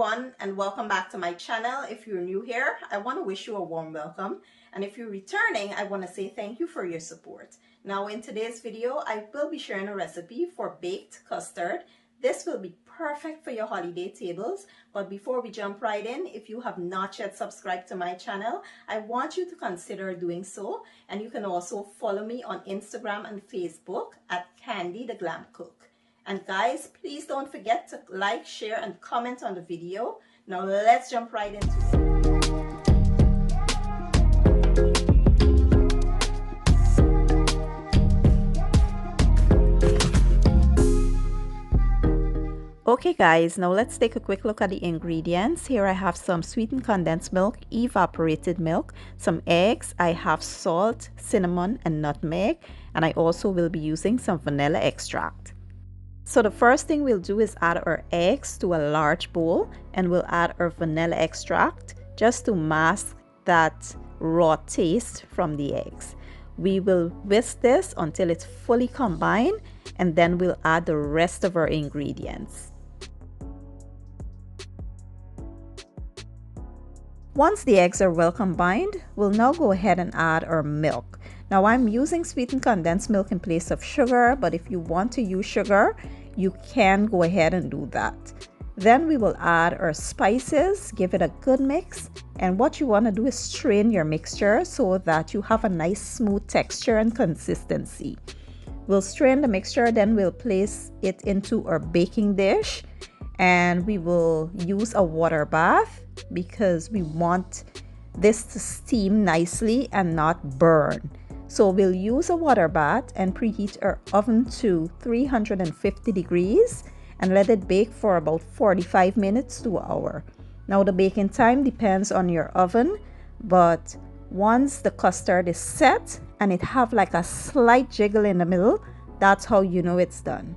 everyone, and welcome back to my channel. If you're new here, I want to wish you a warm welcome, and if you're returning, I want to say thank you for your support. Now in today's video, I will be sharing a recipe for baked custard. This will be perfect for your holiday tables, but before we jump right in, if you have not yet subscribed to my channel, I want you to consider doing so, and you can also follow me on Instagram and Facebook at Candy the Glam Cook. And guys, please don't forget to like, share, and comment on the video. Now let's jump right into it. Okay guys, now let's take a quick look at the ingredients. Here I have some sweetened condensed milk, evaporated milk, some eggs, I have salt, cinnamon, and nutmeg, and I also will be using some vanilla extract. So the first thing we'll do is add our eggs to a large bowl, and we'll add our vanilla extract just to mask that raw taste from the eggs. We will whisk this until it's fully combined, and then we'll add the rest of our ingredients. Once the eggs are well combined, we'll now go ahead and add our milk. Now I'm using sweetened condensed milk in place of sugar, but if you want to use sugar, you can go ahead and do that. Then we will add our spices, give it a good mix, and what you want to do is strain your mixture so that you have a nice smooth texture and consistency. We'll strain the mixture, then we'll place it into our baking dish, and we will use a water bath because we want this to steam nicely and not burn. So we'll use a water bath and preheat our oven to 350 degrees and let it bake for about 45 minutes to an hour. Now the baking time depends on your oven, but once the custard is set and it have like a slight jiggle in the middle, that's how you know it's done.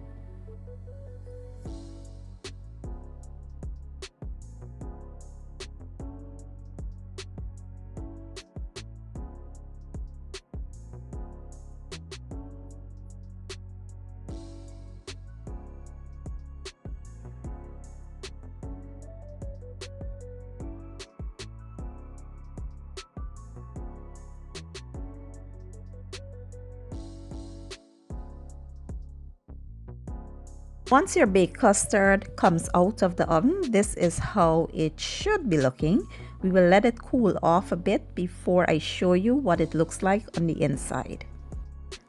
Once your baked custard comes out of the oven, this is how it should be looking. We will let it cool off a bit before I show you what it looks like on the inside.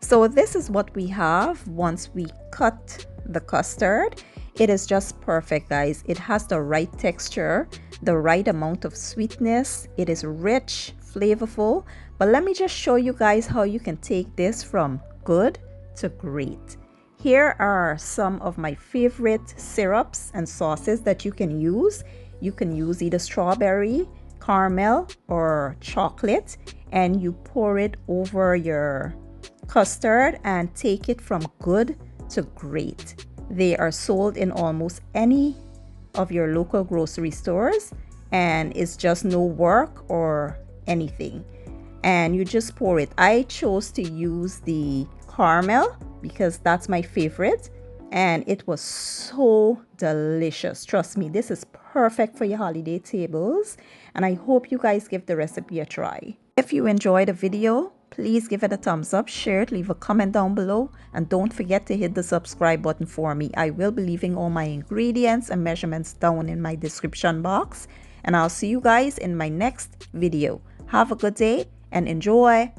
So this is what we have once we cut the custard. It is just perfect, guys. It has the right texture, the right amount of sweetness. It is rich, flavorful. But let me just show you guys how you can take this from good to great. Here are some of my favorite syrups and sauces that you can use. You can use either strawberry, caramel, or chocolate, and you pour it over your custard and take it from good to great. They are sold in almost any of your local grocery stores, and it's just no work or anything. And you just pour it. I chose to use the caramel because that's my favorite, and it was so delicious. Trust me, this is perfect for your holiday tables, and I hope you guys give the recipe a try. If you enjoyed the video, please give it a thumbs up, share it, leave a comment down below, and don't forget to hit the subscribe button for me. I will be leaving all my ingredients and measurements down in my description box, and I'll see you guys in my next video. Have a good day and enjoy.